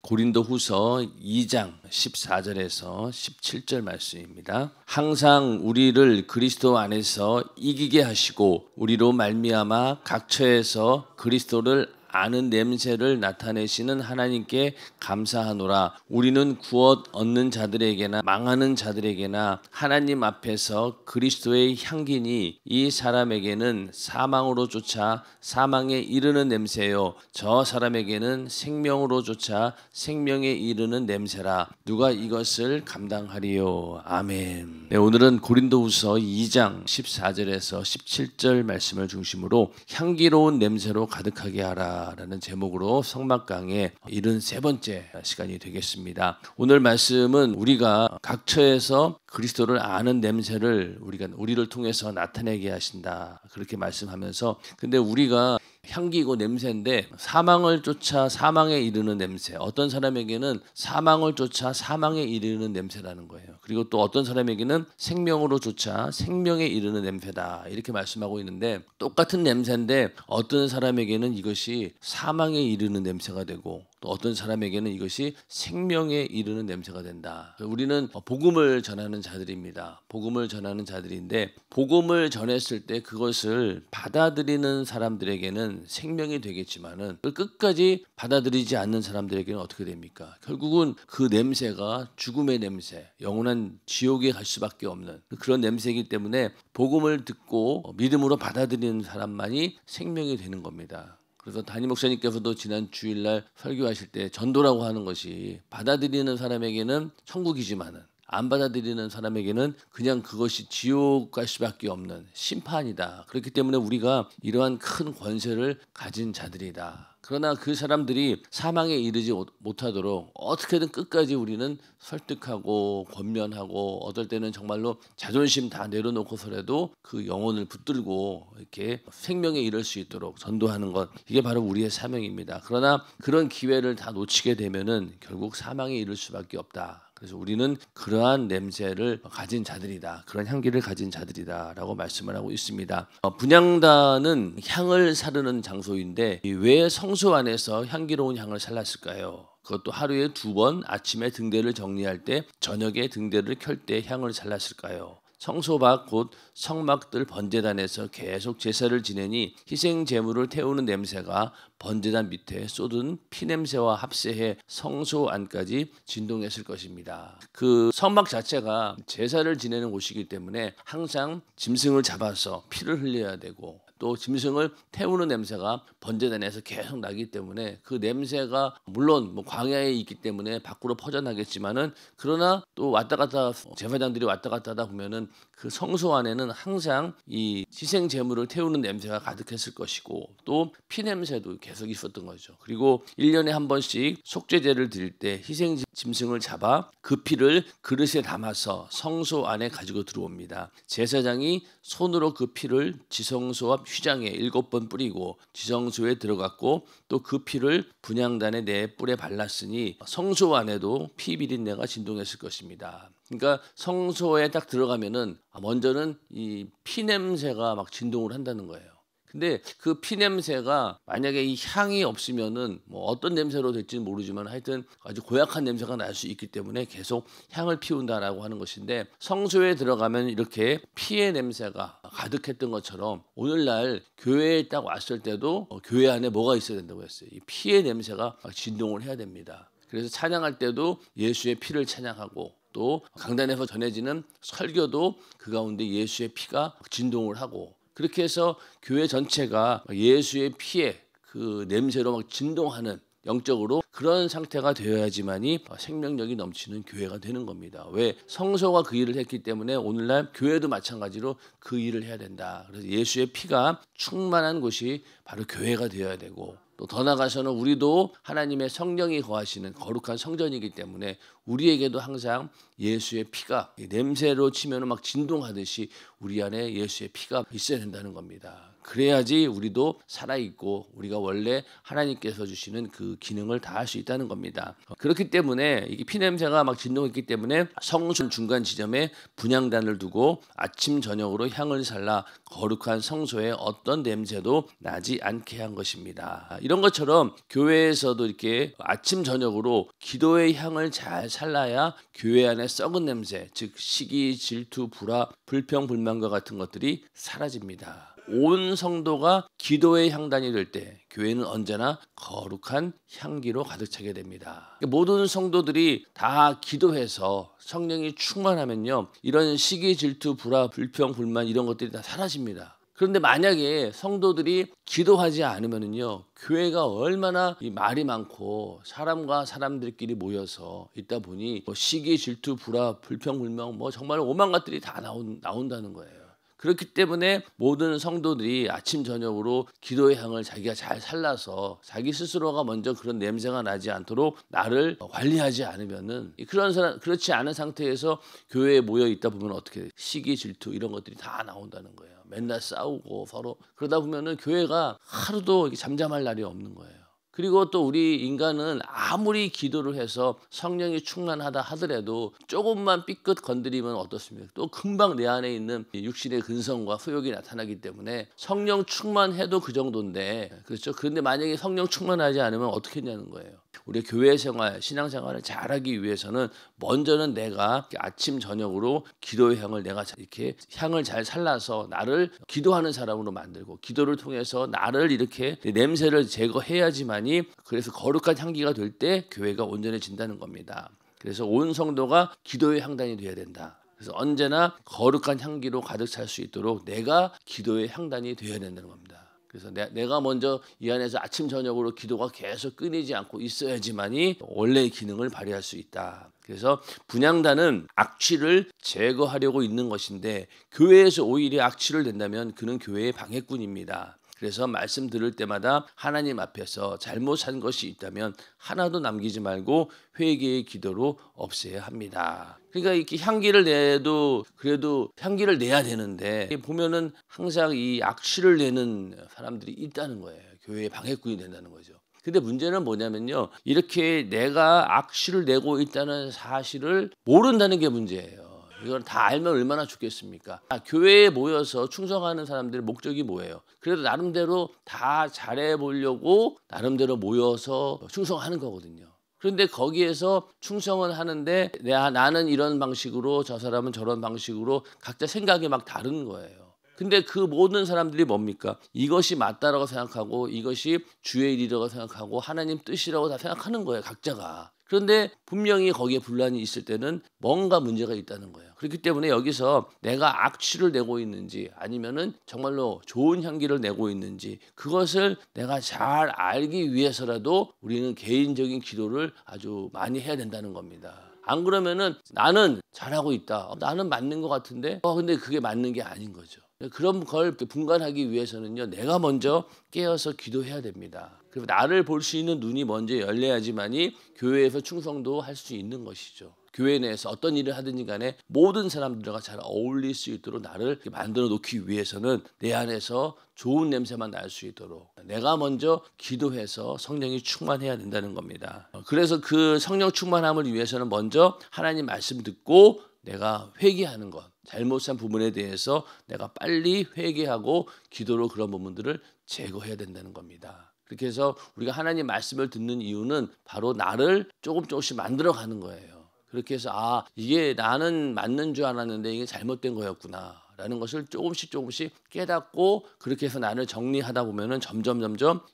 고린도후서 2장 14절에서 17절 말씀입니다. 항상 우리를 그리스도 안에서 이기게 하시고 우리로 말미암아 각 처에서 그리스도를 아는 냄새를 나타내시는 하나님께 감사하노라. 우리는 구원 얻는 자들에게나 망하는 자들에게나 하나님 앞에서 그리스도의 향기니 이 사람에게는 사망으로 쫓아 사망에 이르는 냄새요 저 사람에게는 생명으로 쫓아 생명에 이르는 냄새라. 누가 이것을 감당하리요. 아멘. 네, 오늘은 고린도후서 2장 14절에서 17절 말씀을 중심으로 향기로운 냄새로 가득하게 하라 라는 제목으로 성막 강의 73번째 시간이 되겠습니다. 오늘 말씀은 우리가 각처에서 그리스도를 아는 냄새를 우리를 통해서 나타내게 하신다 그렇게 말씀하면서, 근데 우리가 향기고 냄새인데 사망을 쫓아 사망에 이르는 냄새, 어떤 사람에게는 사망을 쫓아 사망에 이르는 냄새라는 거예요. 그리고 또 어떤 사람에게는 생명으로 쫓아 생명에 이르는 냄새다 이렇게 말씀하고 있는데, 똑같은 냄새인데 어떤 사람에게는 이것이 사망에 이르는 냄새가 되고 또 어떤 사람에게는 이것이 생명에 이르는 냄새가 된다. 우리는 복음을 전하는 자들입니다. 복음을 전하는 자들인데 복음을 전했을 때 그것을 받아들이는 사람들에게는 생명이 되겠지만은 끝까지 받아들이지 않는 사람들에게는 어떻게 됩니까? 결국은 그 냄새가 죽음의 냄새, 영원한 지옥에 갈 수밖에 없는 그런 냄새이기 때문에 복음을 듣고 믿음으로 받아들이는 사람만이 생명이 되는 겁니다. 그래서 담임 목사님께서도 지난 주일날 설교하실 때 전도라고 하는 것이 받아들이는 사람에게는 천국이지만은 안 받아들이는 사람에게는 그냥 그것이 지옥 갈 수밖에 없는 심판이다. 그렇기 때문에 우리가 이러한 큰 권세를 가진 자들이다. 그러나 그 사람들이 사망에 이르지 못하도록 어떻게든 끝까지 우리는 설득하고 권면하고, 어떨 때는 정말로 자존심 다 내려놓고서라도 그 영혼을 붙들고 이렇게 생명에 이를 수 있도록 전도하는 것, 이게 바로 우리의 사명입니다. 그러나 그런 기회를 다 놓치게 되면은 결국 사망에 이를 수밖에 없다. 그래서 우리는 그러한 냄새를 가진 자들이다, 그런 향기를 가진 자들이다라고 말씀을 하고 있습니다. 분향단은 향을 사르는 장소인데 왜 성소 안에서 향기로운 향을 살랐을까요? 그것도 하루에 2번, 아침에 등대를 정리할 때, 저녁에 등대를 켤 때 향을 살랐을까요? 성소 밖 곧 성막들 번제단에서 계속 제사를 지내니 희생 제물을 태우는 냄새가 번제단 밑에 쏟은 피냄새와 합세해 성소 안까지 진동했을 것입니다. 그 성막 자체가 제사를 지내는 곳이기 때문에 항상 짐승을 잡아서 피를 흘려야 되고, 또 짐승을 태우는 냄새가 번제단에서 계속 나기 때문에 그 냄새가 물론 광야에 있기 때문에 밖으로 퍼져나겠지만은, 그러나 또 왔다 갔다 제사장들이 왔다 갔다 하다 보면은 그 성소 안에는 항상 이 희생 제물을 태우는 냄새가 가득했을 것이고, 또 피 냄새도 계속 있었던 거죠. 그리고 1년에 한 번씩 속죄제를 드릴 때 희생 짐승을 잡아 그 피를 그릇에 담아서 성소 안에 가지고 들어옵니다. 제사장이 손으로 그 피를 지성소 앞 휘장에 7번 뿌리고 지성소에 들어갔고, 또 그 피를 분향단의 네 뿔에 발랐으니 성소 안에도 피 비린내가 진동했을 것입니다. 그러니까 성소에 딱 들어가면은 먼저는 이 피 냄새가 막 진동을 한다는 거예요. 근데 그 피 냄새가 만약에 이 향이 없으면은 어떤 냄새로 될지는 모르지만 하여튼 아주 고약한 냄새가 날 수 있기 때문에 계속 향을 피운다라고 하는 것인데, 성소에 들어가면 이렇게 피의 냄새가 가득했던 것처럼 오늘날 교회에 딱 왔을 때도 교회 안에 뭐가 있어야 된다고 했어요. 이 피의 냄새가 진동을 해야 됩니다. 그래서 찬양할 때도 예수의 피를 찬양하고, 또 강단에서 전해지는 설교도 그 가운데 예수의 피가 진동을 하고, 그렇게 해서 교회 전체가 예수의 피에 그 냄새로 막 진동하는, 영적으로 그런 상태가 되어야지만이 생명력이 넘치는 교회가 되는 겁니다. 왜? 성소가 그 일을 했기 때문에 오늘날 교회도 마찬가지로 그 일을 해야 된다. 그래서 예수의 피가 충만한 곳이 바로 교회가 되어야 되고, 또 더 나아가서는 우리도 하나님의 성령이 거하시는 거룩한 성전이기 때문에 우리에게도 항상 예수의 피가 냄새로 치면 막 진동하듯이 우리 안에 예수의 피가 있어야 된다는 겁니다. 그래야지 우리도 살아있고 우리가 원래 하나님께서 주시는 그 기능을 다 할 수 있다는 겁니다. 그렇기 때문에 이게 피냄새가 막 진동했기 때문에 성전 중간 지점에 분향단을 두고 아침 저녁으로 향을 살라 거룩한 성소에 어떤 냄새도 나지 않게 한 것입니다. 이런 것처럼 교회에서도 이렇게 아침 저녁으로 기도의 향을 잘 살라야 교회 안에 썩은 냄새, 즉 시기, 질투, 불화, 불평, 불만과 같은 것들이 사라집니다. 온 성도가 기도의 향단이 될 때 교회는 언제나 거룩한 향기로 가득 차게 됩니다. 모든 성도들이 다 기도해서 성령이 충만하면요, 이런 시기, 질투, 불화, 불평, 불만 이런 것들이 다 사라집니다. 그런데 만약에 성도들이 기도하지 않으면요, 교회가 얼마나 이 말이 많고 사람과 사람들끼리 모여서 있다 보니 시기, 질투, 불화, 불평, 불만 정말 오만 것들이 다 나온다는 거예요. 그렇기 때문에 모든 성도들이 아침 저녁으로 기도의 향을 자기가 잘 살라서 자기 스스로가 먼저 그런 냄새가 나지 않도록 나를 관리하지 않으면은, 그런 사람, 그렇지 않은 상태에서 교회에 모여 있다 보면 어떻게 시기, 질투 이런 것들이 다 나온다는 거예요. 맨날 싸우고 서로 그러다 보면은 교회가 하루도 잠잠할 날이 없는 거예요. 그리고 또 우리 인간은 아무리 기도를 해서 성령이 충만하다 하더라도 조금만 삐끗 건드리면 어떻습니까? 또 금방 내 안에 있는 육신의 근성과 후욕이 나타나기 때문에 성령 충만해도 그 정도인데, 그렇죠? 그런데 만약에 성령 충만하지 않으면 어떻게 했냐는 거예요. 우리 교회 생활, 신앙생활을 잘하기 위해서는 먼저는 내가 아침 저녁으로 기도의 향을 내가 이렇게 향을 잘 살라서 나를 기도하는 사람으로 만들고, 기도를 통해서 나를 이렇게 냄새를 제거해야지만이, 그래서 거룩한 향기가 될 때 교회가 온전해진다는 겁니다. 그래서 온 성도가 기도의 향단이 되어야 된다. 그래서 언제나 거룩한 향기로 가득 찰 수 있도록 내가 기도의 향단이 되어야 된다는 겁니다. 그래서 내가 먼저 이 안에서 아침 저녁으로 기도가 계속 끊이지 않고 있어야지만이 원래의 기능을 발휘할 수 있다. 그래서 분향단은 악취를 제거하려고 있는 것인데, 교회에서 오히려 악취를 낸다면 그는 교회의 방해꾼입니다. 그래서 말씀 들을 때마다 하나님 앞에서 잘못 산 것이 있다면 하나도 남기지 말고 회개의 기도로 없애야 합니다. 그러니까 이렇게 향기를 내도 그래도 향기를 내야 되는데, 보면은 항상 이 악취를 내는 사람들이 있다는 거예요. 교회의 방해꾼이 된다는 거죠. 근데 문제는 뭐냐면요, 이렇게 내가 악취를 내고 있다는 사실을 모른다는 게 문제예요. 이걸 다 알면 얼마나 좋겠습니까? 교회에 모여서 충성하는 사람들의 목적이 뭐예요? 그래도 나름대로 다 잘해보려고 나름대로 모여서 충성하는 거거든요. 그런데 거기에서 충성은 하는데 나는 이런 방식으로, 저 사람은 저런 방식으로 각자 생각이 막 다른 거예요. 근데 그 모든 사람들이 뭡니까? 이것이 맞다라고 생각하고, 이것이 주의 일이라고 생각하고, 하나님 뜻이라고 다 생각하는 거예요, 각자가. 그런데 분명히 거기에 분란이 있을 때는 뭔가 문제가 있다는 거예요. 그렇기 때문에 여기서 내가 악취를 내고 있는지 아니면은 정말로 좋은 향기를 내고 있는지, 그것을 내가 잘 알기 위해서라도 우리는 개인적인 기도를 아주 많이 해야 된다는 겁니다. 안 그러면은 나는 잘하고 있다, 나는 맞는 것 같은데 근데 그게 맞는 게 아닌 거죠. 그런 걸 분간하기 위해서는요, 내가 먼저 깨어서 기도해야 됩니다. 그리고 나를 볼 수 있는 눈이 먼저 열려야지만이 교회에서 충성도 할 수 있는 것이죠. 교회 내에서 어떤 일을 하든지 간에 모든 사람들과 잘 어울릴 수 있도록 나를 만들어 놓기 위해서는 내 안에서 좋은 냄새만 날 수 있도록 내가 먼저 기도해서 성령이 충만해야 된다는 겁니다. 그래서 그 성령 충만함을 위해서는 먼저 하나님 말씀 듣고 내가 회개하는 것, 잘못한 부분에 대해서 내가 빨리 회개하고 기도로 그런 부분들을 제거해야 된다는 겁니다. 그렇게 해서 우리가 하나님 말씀을 듣는 이유는 바로 나를 조금씩 만들어가는 거예요. 그렇게 해서 이게 나는 맞는 줄 알았는데 이게 잘못된 거였구나 라는 것을 조금씩 깨닫고, 그렇게 해서 나를 정리하다 보면은 점점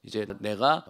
이제 내가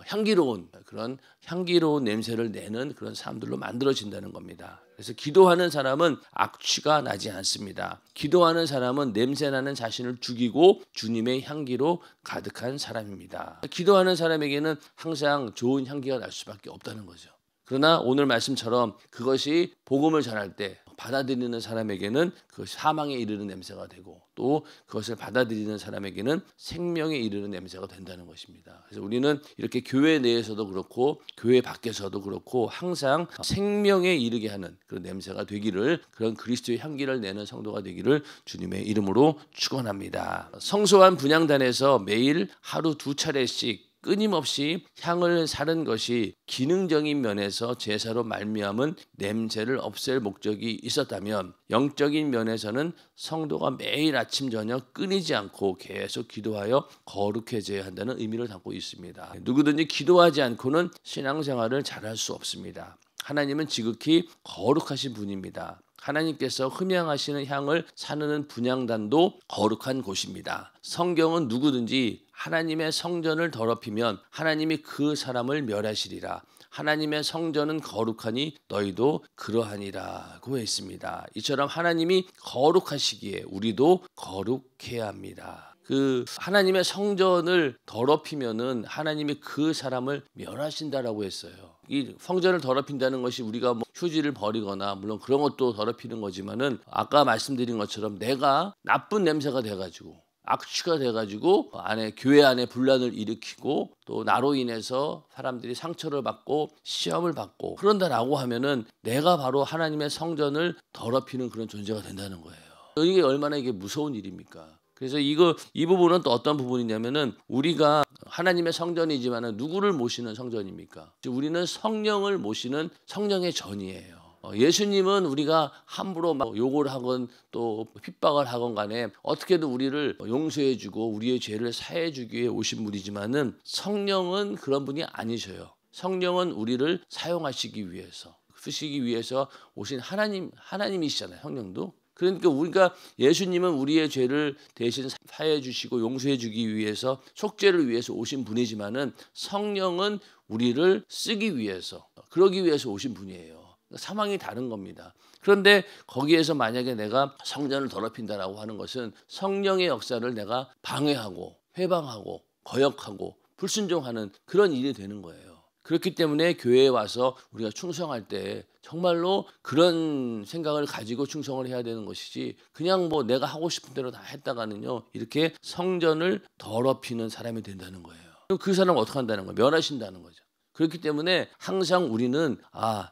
그런 향기로운 냄새를 내는 그런 사람들로 만들어진다는 겁니다. 그래서 기도하는 사람은 악취가 나지 않습니다. 기도하는 사람은 냄새나는 자신을 죽이고 주님의 향기로 가득한 사람입니다. 기도하는 사람에게는 항상 좋은 향기가 날 수밖에 없다는 거죠. 그러나 오늘 말씀처럼 그것이 복음을 전할 때 받아들이는 사람에게는 그 사망에 이르는 냄새가 되고 또 그것을 받아들이는 사람에게는 생명에 이르는 냄새가 된다는 것입니다. 그래서 우리는 이렇게 교회 내에서도 그렇고 교회 밖에서도 그렇고 항상 생명에 이르게 하는 그런 냄새가 되기를, 그런 그리스도의 향기를 내는 성도가 되기를 주님의 이름으로 축원합니다. 성소한 분향단에서 매일 하루 2차례씩 끊임없이 향을 사는 것이 기능적인 면에서 제사로 말미암은 냄새를 없앨 목적이 있었다면, 영적인 면에서는 성도가 매일 아침 저녁 끊이지 않고 계속 기도하여 거룩해져야 한다는 의미를 담고 있습니다. 누구든지 기도하지 않고는 신앙생활을 잘할 수 없습니다. 하나님은 지극히 거룩하신 분입니다. 하나님께서 흠양하시는 향을 사는 분향단도 거룩한 곳입니다. 성경은 누구든지 하나님의 성전을 더럽히면 하나님이 그 사람을 멸하시리라. 하나님의 성전은 거룩하니 너희도 그러하니라고 했습니다. 이처럼 하나님이 거룩하시기에 우리도 거룩해야 합니다. 그 하나님의 성전을 더럽히면은 하나님이 그 사람을 멸하신다라고 했어요. 이 성전을 더럽힌다는 것이 우리가 뭐 휴지를 버리거나 물론 그런 것도 더럽히는 거지만은 아까 말씀드린 것처럼 내가 나쁜 냄새가 돼가지고 악취가 돼가지고 교회 안에 분란을 일으키고 또 나로 인해서 사람들이 상처를 받고 시험을 받고 그런다라고 하면은 내가 바로 하나님의 성전을 더럽히는 그런 존재가 된다는 거예요. 이게 얼마나 이게 무서운 일입니까? 그래서 이 부분은 또 어떤 부분이냐면은 우리가 하나님의 성전이지만은 누구를 모시는 성전입니까? 우리는 성령을 모시는 성령의 전이에요. 예수님은 우리가 함부로 막 욕을 하건 또 핍박을 하건 간에 어떻게든 우리를 용서해주고 우리의 죄를 사해주기 위해 오신 분이지만은 성령은 그런 분이 아니셔요. 성령은 우리를 사용하시기 위해서 쓰시기 위해서 오신 하나님이시잖아요. 성령도. 그러니까 우리가 예수님은 우리의 죄를 대신 사해 주시고 용서해 주기 위해서 속죄를 위해서 오신 분이지만은 성령은 우리를 쓰기 위해서 그러기 위해서 오신 분이에요. 상황이 다른 겁니다. 그런데 거기에서 만약에 내가 성전을 더럽힌다라고 하는 것은 성령의 역사를 내가 방해하고 회방하고 거역하고 불순종하는 그런 일이 되는 거예요. 그렇기 때문에 교회에 와서 우리가 충성할 때 정말로 그런 생각을 가지고 충성을 해야 되는 것이지 그냥 뭐 내가 하고 싶은 대로 다 했다가는요 이렇게 성전을 더럽히는 사람이 된다는 거예요. 그럼 그 사람은 어떻게 한다는 거예요? 멸하신다는 거죠. 그렇기 때문에 항상 우리는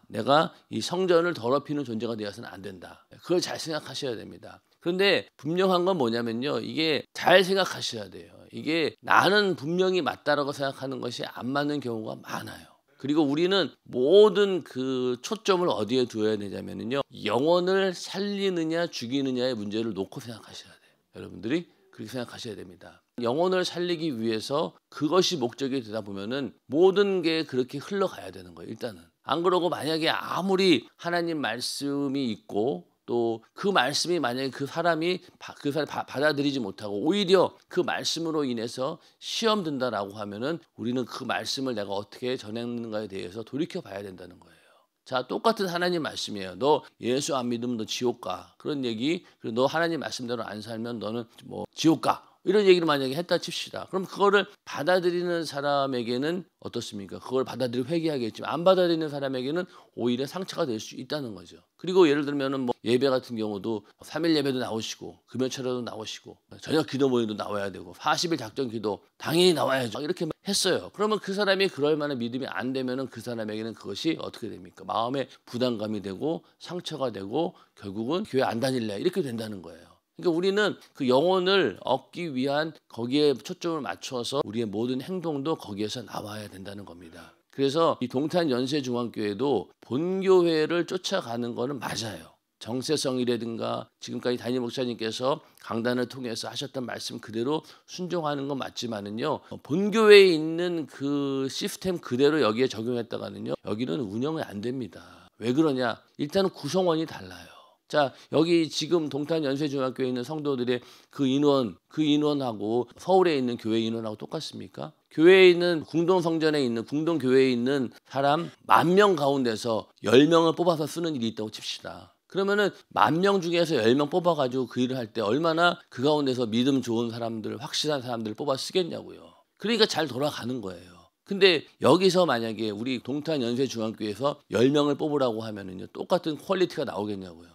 내가 이 성전을 더럽히는 존재가 되어서는 안 된다. 그걸 잘 생각하셔야 됩니다. 그런데 분명한 건 뭐냐면요. 이게 잘 생각하셔야 돼요. 이게 나는 분명히 맞다라고 생각하는 것이 안 맞는 경우가 많아요. 그리고 우리는 모든 그 초점을 어디에 두어야 되냐면요. 영혼을 살리느냐 죽이느냐의 문제를 놓고 생각하셔야 돼요. 여러분들이 그렇게 생각하셔야 됩니다. 영혼을 살리기 위해서 그것이 목적이 되다 보면은 모든 게 그렇게 흘러가야 되는 거예요. 일단은. 안 그러고 만약에 아무리 하나님 말씀이 있고 또 그 말씀이 만약에 그 사람이 받아들이지 못하고 오히려 그 말씀으로 인해서 시험 든다라고 하면은 우리는 그 말씀을 내가 어떻게 전했는가에 대해서 돌이켜 봐야 된다는 거예요. 자, 똑같은 하나님 말씀이에요. 너 예수 안 믿으면 너 지옥 가. 그런 얘기. 그리고 너 하나님 말씀대로 안 살면 너는 뭐 지옥 가. 이런 얘기를 만약에 했다 칩시다. 그럼 그거를 받아들이는 사람에게는 어떻습니까? 그걸 받아들이고 회개하겠지만 안 받아들이는 사람에게는 오히려 상처가 될 수 있다는 거죠. 그리고 예를 들면은 뭐 예배 같은 경우도 3일 예배도 나오시고 금요철에도 나오시고 저녁 기도 모임도 나와야 되고 40일 작전 기도 당연히 나와야죠. 이렇게 했어요. 그러면 그 사람이 그럴 만한 믿음이 안 되면은 그 사람에게는 그것이 어떻게 됩니까? 마음에 부담감이 되고 상처가 되고 결국은 교회 안 다닐래 이렇게 된다는 거예요. 그러니까 우리는 그 영혼을 얻기 위한 거기에 초점을 맞춰서 우리의 모든 행동도 거기에서 나와야 된다는 겁니다. 그래서 이 동탄 연세중앙교회도 본교회를 쫓아가는 거는 맞아요. 정세성이라든가 지금까지 담임 목사님께서 강단을 통해서 하셨던 말씀 그대로 순종하는 건 맞지만은요. 본교회에 있는 그 시스템 그대로 여기에 적용했다가는요. 여기는 운영이 안 됩니다. 왜 그러냐? 일단은 구성원이 달라요. 자, 여기 지금 동탄 연세중학교에 있는 성도들의 그 인원하고 서울에 있는 교회 인원하고 똑같습니까? 교회에 있는 궁동성전에 있는 궁동교회에 있는 사람 10,000명 가운데서 10명을 뽑아서 쓰는 일이 있다고 칩시다. 그러면은 10,000명 중에서 10명 뽑아가지고 그 일을 할 때 얼마나 그 가운데서 믿음 좋은 사람들, 확실한 사람들을 뽑아 쓰겠냐고요. 그러니까 잘 돌아가는 거예요. 근데 여기서 만약에 우리 동탄 연세중학교에서 10명을 뽑으라고 하면은요, 똑같은 퀄리티가 나오겠냐고요.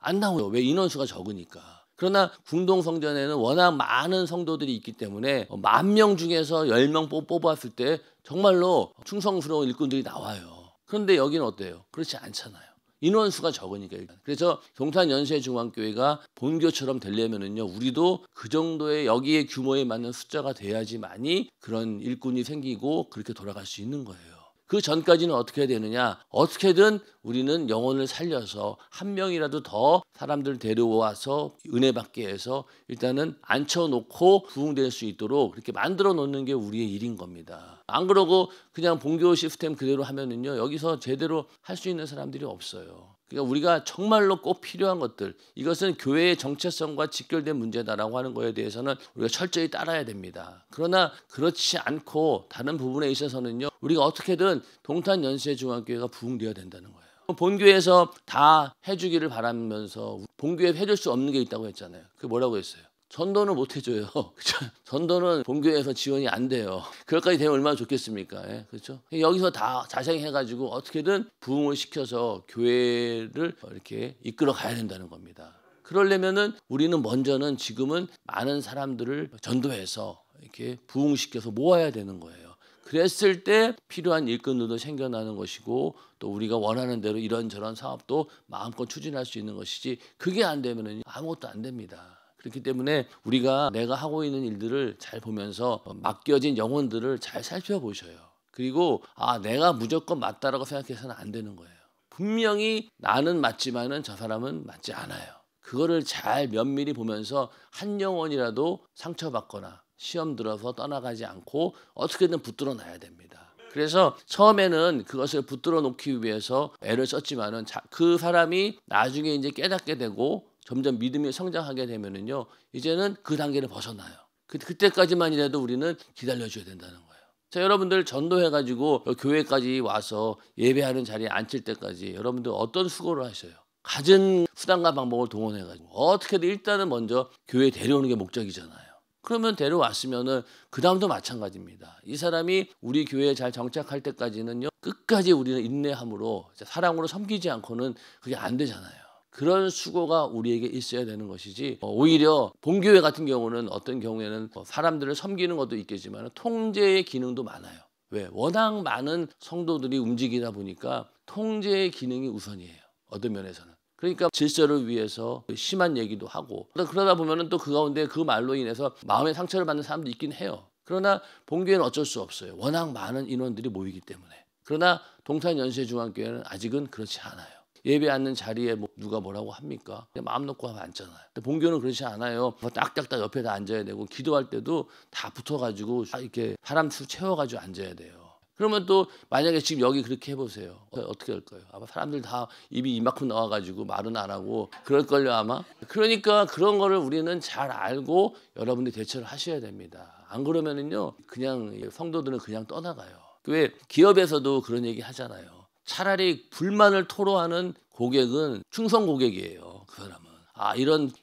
안 나와요. 왜? 인원수가 적으니까. 그러나 궁동성전에는 워낙 많은 성도들이 있기 때문에 10,000명 중에서 10명 뽑았을 때 정말로 충성스러운 일꾼들이 나와요. 그런데 여기는 어때요? 그렇지 않잖아요. 인원수가 적으니까. 그래서 동탄연세중앙교회가 본교처럼 되려면은요, 우리도 그 정도의 여기에 규모에 맞는 숫자가 돼야지만이 그런 일꾼이 생기고 그렇게 돌아갈 수 있는 거예요. 그 전까지는 어떻게 해야 되느냐? 어떻게든 우리는 영혼을 살려서 한 명이라도 더 사람들 데려와서 은혜 받게 해서 일단은 앉혀놓고 부흥될 수 있도록 그렇게 만들어 놓는 게 우리의 일인 겁니다. 안 그러고 그냥 본교 시스템 그대로 하면은요, 여기서 제대로 할 수 있는 사람들이 없어요. 그러니까 우리가 정말로 꼭 필요한 것들, 이것은 교회의 정체성과 직결된 문제다라고 하는 거에 대해서는 우리가 철저히 따라야 됩니다. 그러나 그렇지 않고 다른 부분에 있어서는요, 우리가 어떻게든 동탄연세중앙교회가 부흥되어야 된다는 거예요. 본교에서 다 해주기를 바라면서 본교에 해줄 수 없는 게 있다고 했잖아요. 그게 뭐라고 했어요? 전도는 못 해줘요. 그렇죠? 전도는 본교에서 지원이 안 돼요. 그것까지 되면 얼마나 좋겠습니까? 예? 그렇죠? 여기서 다 자세히 해가지고 어떻게든 부흥을 시켜서 교회를 이렇게 이끌어 가야 된다는 겁니다. 그러려면은 우리는 먼저는 지금은 많은 사람들을 전도해서 이렇게 부흥시켜서 모아야 되는 거예요. 그랬을 때 필요한 일꾼들도 생겨나는 것이고 또 우리가 원하는 대로 이런저런 사업도 마음껏 추진할 수 있는 것이지, 그게 안 되면은 아무것도 안 됩니다. 그렇기 때문에 우리가 내가 하고 있는 일들을 잘 보면서 맡겨진 영혼들을 잘 살펴보셔요. 그리고 내가 무조건 맞다라고 생각해서는 안 되는 거예요. 분명히 나는 맞지만은 저 사람은 맞지 않아요. 그거를 잘 면밀히 보면서 한 영혼이라도 상처받거나 시험 들어서 떠나가지 않고 어떻게든 붙들어 놔야 됩니다. 그래서 처음에는 그것을 붙들어 놓기 위해서 애를 썼지만은 그 사람이 나중에 이제 깨닫게 되고 점점 믿음이 성장하게 되면은요, 이제는 그 단계를 벗어나요. 그때까지만이라도 우리는 기다려줘야 된다는 거예요. 자, 여러분들 전도해가지고 교회까지 와서 예배하는 자리에 앉힐 때까지 여러분들 어떤 수고를 하셔요? 갖은 수단과 방법을 동원해가지고 어떻게든 일단은 먼저 교회에 데려오는 게 목적이잖아요. 그러면 데려왔으면은 그 다음도 마찬가지입니다. 이 사람이 우리 교회에 잘 정착할 때까지는요, 끝까지 우리는 인내함으로 사랑으로 섬기지 않고는 그게 안 되잖아요. 그런 수고가 우리에게 있어야 되는 것이지, 오히려 본교회 같은 경우는 어떤 경우에는 사람들을 섬기는 것도 있겠지만 통제의 기능도 많아요. 왜? 워낙 많은 성도들이 움직이다 보니까 통제의 기능이 우선이에요. 어떤 면에서는. 그러니까 질서를 위해서 심한 얘기도 하고, 그러다 보면은 또 그 가운데 그 말로 인해서 마음의 상처를 받는 사람도 있긴 해요. 그러나 본교회는 어쩔 수 없어요. 워낙 많은 인원들이 모이기 때문에. 그러나 동탄연세중앙교회는 아직은 그렇지 않아요. 예배 앉는 자리에 누가 뭐라고 합니까? 마음 놓고 하면 앉잖아요. 근데 본교는 그렇지 않아요. 딱딱딱 옆에 다 앉아야 되고, 기도할 때도 다 붙어가지고 이렇게 사람 수 채워가지고 앉아야 돼요. 그러면 또 만약에 지금 여기 그렇게 해보세요. 어떻게 할 거예요? 아마 사람들 다 입이 이만큼 나와가지고 말은 안 하고 그럴걸요 아마. 그러니까 그런 거를 우리는 잘 알고 여러분들이 대처를 하셔야 됩니다. 안 그러면은요, 그냥 성도들은 그냥 떠나가요. 왜? 기업에서도 그런 얘기 하잖아요. 차라리 불만을 토로하는 고객은 충성 고객이에요. 그 사람은.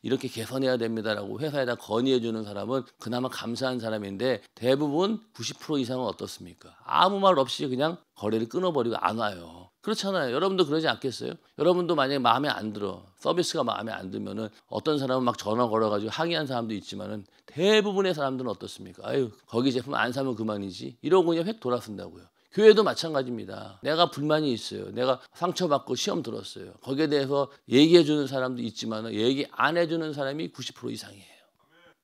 이렇게 개선해야 됩니다라고 회사에다 건의해 주는 사람은 그나마 감사한 사람인데, 대부분 90% 이상은 어떻습니까? 아무 말 없이 그냥 거래를 끊어버리고 안 와요. 그렇잖아요. 여러분도 그러지 않겠어요? 여러분도 만약에 마음에 안 들어, 서비스가 마음에 안 들면은 어떤 사람은 막 전화 걸어가지고 항의한 사람도 있지만은 대부분의 사람들은 어떻습니까? 거기 제품 안 사면 그만이지. 이러고 그냥 획 돌아선다고요. 교회도 마찬가지입니다. 내가 불만이 있어요. 내가 상처받고 시험 들었어요. 거기에 대해서 얘기해 주는 사람도 있지만 얘기 안 해주는 사람이 90% 이상이에요.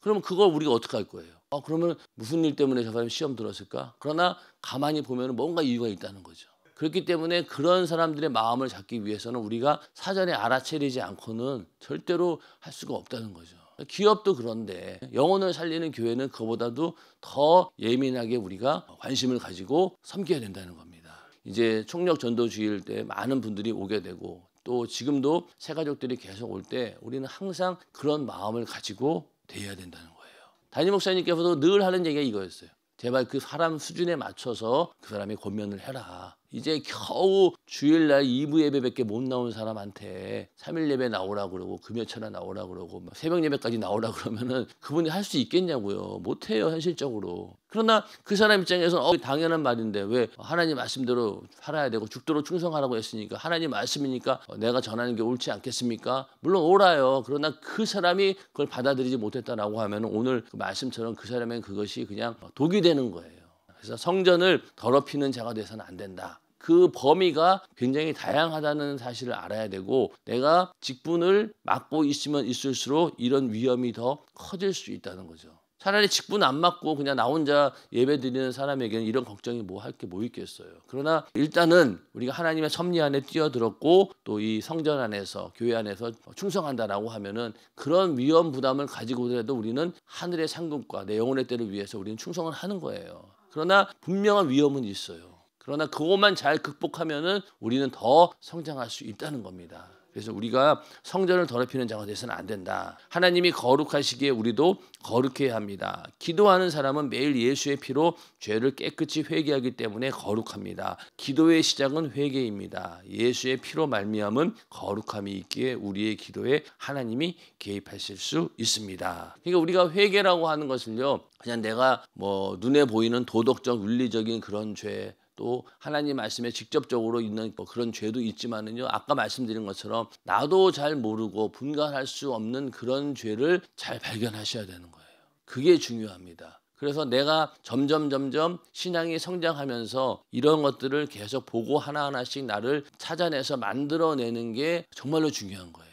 그러면 그걸 우리가 어떻게 할 거예요? 그러면 무슨 일 때문에 저 사람이 시험 들었을까? 그러나 가만히 보면 뭔가 이유가 있다는 거죠. 그렇기 때문에 그런 사람들의 마음을 잡기 위해서는 우리가 사전에 알아채리지 않고는 절대로 할 수가 없다는 거죠. 기업도 그런데 영혼을 살리는 교회는 그보다도 더 예민하게 우리가 관심을 가지고 섬겨야 된다는 겁니다. 이제 총력 전도 주일 때 많은 분들이 오게 되고, 또 지금도 새가족들이 계속 올 때 우리는 항상 그런 마음을 가지고 대해야 된다는 거예요. 담임 목사님께서도 늘 하는 얘기가 이거였어요. 제발 그 사람 수준에 맞춰서 그 사람이 권면을 해라. 이제 겨우 주일날 2부 예배밖에 못 나온 사람한테 3일 예배 나오라고 그러고 금요철에 나오라고 그러고 새벽 예배까지 나오라고 그러면은 그분이 할 수 있겠냐고요. 못해요, 현실적으로. 그러나 그 사람 입장에서는 당연한 말인데 왜 하나님 말씀대로 살아야 되고 죽도록 충성하라고 했으니까 하나님 말씀이니까 내가 전하는 게 옳지 않겠습니까? 물론 옳아요. 그러나 그 사람이 그걸 받아들이지 못했다라고 하면 오늘 그 말씀처럼 그 사람은 그것이 그냥 독이 되는 거예요. 그래서 성전을 더럽히는 자가 돼서는 안 된다. 그 범위가 굉장히 다양하다는 사실을 알아야 되고 내가 직분을 맡고 있으면 있을수록 이런 위험이 더 커질 수 있다는 거죠. 차라리 직분 안 맡고 그냥 나 혼자 예배 드리는 사람에게는 이런 걱정이 뭐 할 게 뭐 있겠어요. 그러나 일단은 우리가 하나님의 섭리 안에 뛰어들었고 또 이 성전 안에서 교회 안에서 충성한다라고 하면은 그런 위험 부담을 가지고라도 우리는 하늘의 상급과 내 영혼의 때를 위해서 우리는 충성을 하는 거예요. 그러나 분명한 위험은 있어요. 그러나 그것만 잘 극복하면은 우리는 더 성장할 수 있다는 겁니다. 그래서 우리가 성전을 더럽히는 자가 돼서는 안 된다. 하나님이 거룩하시기에 우리도 거룩해야 합니다. 기도하는 사람은 매일 예수의 피로 죄를 깨끗이 회개하기 때문에 거룩합니다. 기도의 시작은 회개입니다. 예수의 피로 말미암은 거룩함이 있기에 우리의 기도에 하나님이 개입하실 수 있습니다. 그러니까 우리가 회개라고 하는 것을요, 그냥 내가 뭐 눈에 보이는 도덕적 윤리적인 그런 죄, 또 하나님 말씀에 직접적으로 있는 그런 죄도 있지만은요, 아까 말씀드린 것처럼 나도 잘 모르고 분간할 수 없는 그런 죄를 잘 발견하셔야 되는 거예요. 그게 중요합니다. 그래서 내가 점점 신앙이 성장하면서 이런 것들을 계속 보고 하나하나씩 나를 찾아내서 만들어내는 게 정말로 중요한 거예요.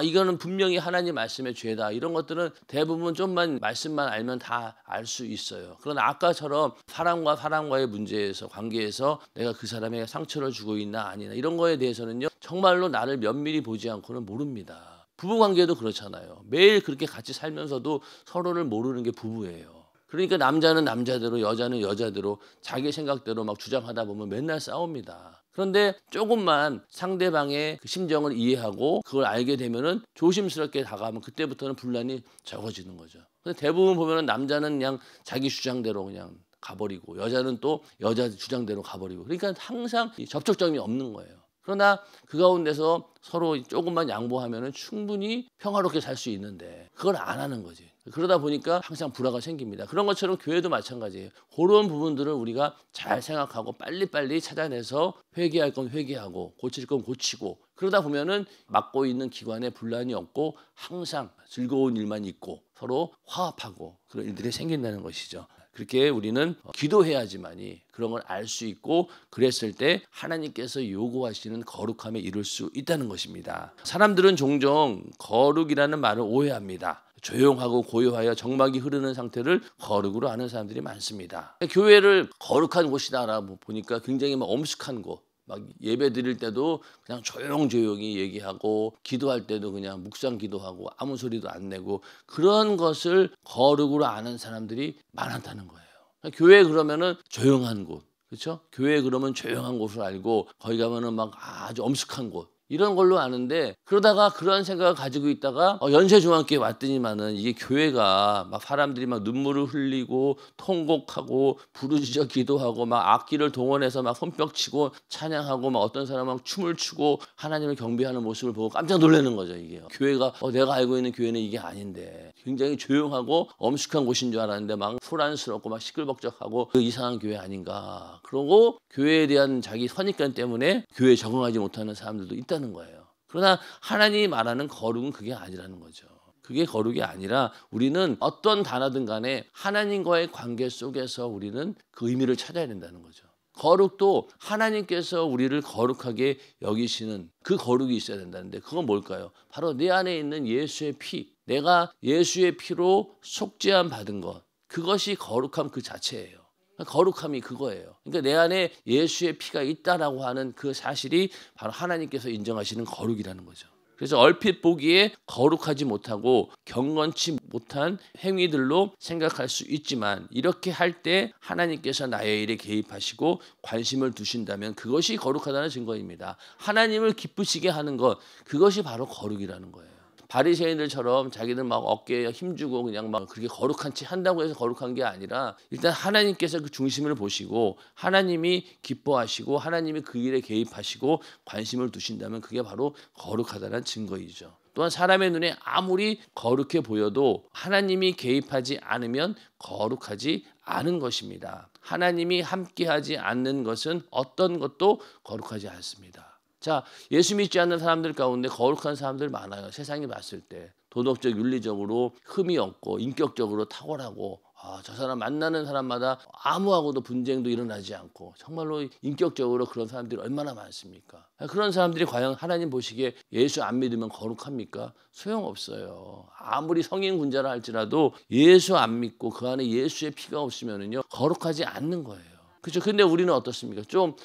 이거는 분명히 하나님 말씀의 죄다. 이런 것들은 대부분 좀만 말씀만 알면 다 알 수 있어요. 그러나 아까처럼 사람과 사람과의 문제에서 관계에서 내가 그 사람에게 상처를 주고 있나 아니나 이런 거에 대해서는요, 정말로 나를 면밀히 보지 않고는 모릅니다. 부부관계도 그렇잖아요. 매일 그렇게 같이 살면서도 서로를 모르는 게 부부예요. 그러니까 남자는 남자대로 여자는 여자대로 자기 생각대로 막 주장하다 보면 맨날 싸웁니다. 그런데 조금만 상대방의 그 심정을 이해하고 그걸 알게 되면은 조심스럽게 다가가면 그때부터는 분란이 적어지는 거죠. 근데 대부분 보면은 남자는 그냥 자기 주장대로 그냥 가버리고 여자는 또 여자 주장대로 가버리고, 그러니까 항상 접촉점이 없는 거예요. 그러나 그 가운데서 서로 조금만 양보하면은 충분히 평화롭게 살 수 있는데 그걸 안 하는 거지. 그러다 보니까 항상 불화가 생깁니다. 그런 것처럼 교회도 마찬가지예요. 그런 부분들을 우리가 잘 생각하고 빨리빨리 찾아내서 회개할 건 회개하고 고칠 건 고치고, 그러다 보면은 맡고 있는 기관에 분란이 없고 항상 즐거운 일만 있고 서로 화합하고 그런 일들이 생긴다는 것이죠. 그렇게 우리는 기도해야지만이 그런 걸 알 수 있고, 그랬을 때 하나님께서 요구하시는 거룩함에 이룰 수 있다는 것입니다. 사람들은 종종 거룩이라는 말을 오해합니다. 조용하고 고요하여 정막이 흐르는 상태를 거룩으로 아는 사람들이 많습니다. 교회를 거룩한 곳이다라고 보니까 굉장히 엄숙한 곳, 막 예배 드릴 때도 그냥 조용조용히 얘기하고 기도할 때도 그냥 묵상 기도하고 아무 소리도 안 내고 그런 것을 거룩으로 아는 사람들이 많다는 거예요. 교회 그러면은 조용한 곳, 그렇죠? 교회 그러면 조용한 곳을 알고 거기 가면은 막 아주 엄숙한 곳, 이런 걸로 아는데, 그러다가 그런 생각을 가지고 있다가 연세중앙교회 왔더니만은 이게 교회가 막 사람들이 막 눈물을 흘리고 통곡하고 부르짖어 기도하고 막 악기를 동원해서 막 손뼉 치고 찬양하고 막 어떤 사람은 막 춤을 추고 하나님을 경배하는 모습을 보고 깜짝 놀라는 거죠. 이게 교회가 내가 알고 있는 교회는 이게 아닌데 굉장히 조용하고 엄숙한 곳인 줄 알았는데 막 소란스럽고 막 시끌벅적하고 그 이상한 교회 아닌가. 그러고 교회에 대한 자기 선입견 때문에 교회에 적응하지 못하는 사람들도 있다는 거예요. 그러나 하나님이 말하는 거룩은 그게 아니라는 거죠. 그게 거룩이 아니라 우리는 어떤 단어든 간에 하나님과의 관계 속에서 우리는 그 의미를 찾아야 된다는 거죠. 거룩도 하나님께서 우리를 거룩하게 여기시는 그 거룩이 있어야 된다는데 그건 뭘까요? 바로 내 안에 있는 예수의 피, 내가 예수의 피로 속죄함 받은 것, 그것이 거룩함 그 자체예요. 거룩함이 그거예요. 그러니까 내 안에 예수의 피가 있다라고 하는 그 사실이 바로 하나님께서 인정하시는 거룩이라는 거죠. 그래서 얼핏 보기에 거룩하지 못하고 경건치 못한 행위들로 생각할 수 있지만, 이렇게 할 때 하나님께서 나의 일에 개입하시고 관심을 두신다면 그것이 거룩하다는 증거입니다. 하나님을 기쁘시게 하는 것, 그것이 바로 거룩이라는 거예요. 바리새인들처럼 자기들 막 어깨에 힘주고 그냥 막 그렇게 거룩한 체 한다고 해서 거룩한 게 아니라 일단 하나님께서 그 중심을 보시고 하나님이 기뻐하시고 하나님이 그 일에 개입하시고 관심을 두신다면 그게 바로 거룩하다는 증거이죠. 또한 사람의 눈에 아무리 거룩해 보여도 하나님이 개입하지 않으면 거룩하지 않은 것입니다. 하나님이 함께하지 않는 것은 어떤 것도 거룩하지 않습니다. 자, 예수 믿지 않는 사람들 가운데 거룩한 사람들 많아요. 세상이 봤을 때 도덕적 윤리적으로 흠이 없고 인격적으로 탁월하고 저 사람 만나는 사람마다 아무하고도 분쟁도 일어나지 않고 정말로 인격적으로 그런 사람들이 얼마나 많습니까? 그런 사람들이 과연 하나님 보시기에 예수 안 믿으면 거룩합니까? 소용없어요. 아무리 성인 군자라 할지라도 예수 안 믿고 그 안에 예수의 피가 없으면은요 거룩하지 않는 거예요. 그렇죠. 근데 우리는 어떻습니까? 좀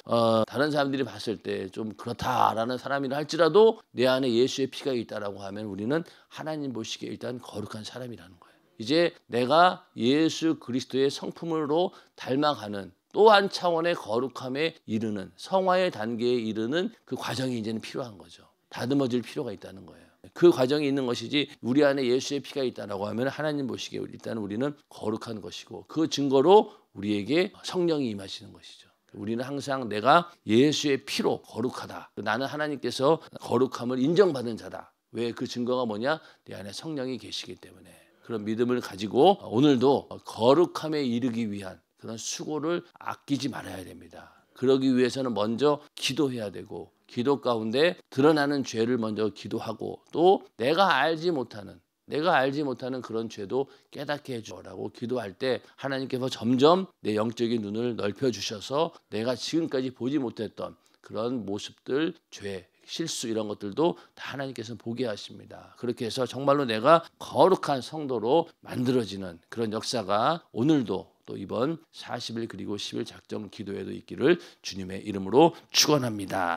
다른 사람들이 봤을 때 좀 그렇다라는 사람이라 할지라도 내 안에 예수의 피가 있다라고 하면 우리는 하나님 보시기에 일단 거룩한 사람이라는 거예요. 이제 내가 예수 그리스도의 성품으로 닮아가는 또 한 차원의 거룩함에 이르는 성화의 단계에 이르는 그 과정이 이제는 필요한 거죠. 다듬어질 필요가 있다는 거예요. 그 과정이 있는 것이지 우리 안에 예수의 피가 있다라고 하면 하나님 보시기에 일단 우리는 거룩한 것이고 그 증거로 우리에게 성령이 임하시는 것이죠. 우리는 항상 내가 예수의 피로 거룩하다. 나는 하나님께서 거룩함을 인정받은 자다. 왜? 그 증거가 뭐냐? 내 안에 성령이 계시기 때문에. 그런 믿음을 가지고 오늘도 거룩함에 이르기 위한 그런 수고를 아끼지 말아야 됩니다. 그러기 위해서는 먼저 기도해야 되고 기도 가운데 드러나는 죄를 먼저 기도하고 또 내가 알지 못하는 그런 죄도 깨닫게 해주라고 기도할 때 하나님께서 점점 내 영적인 눈을 넓혀주셔서 내가 지금까지 보지 못했던 그런 모습들, 죄, 실수 이런 것들도 다 하나님께서 보게 하십니다. 그렇게 해서 정말로 내가 거룩한 성도로 만들어지는 그런 역사가 오늘도 또 이번 40일 그리고 10일 작정 기도회도 있기를 주님의 이름으로 축원합니다.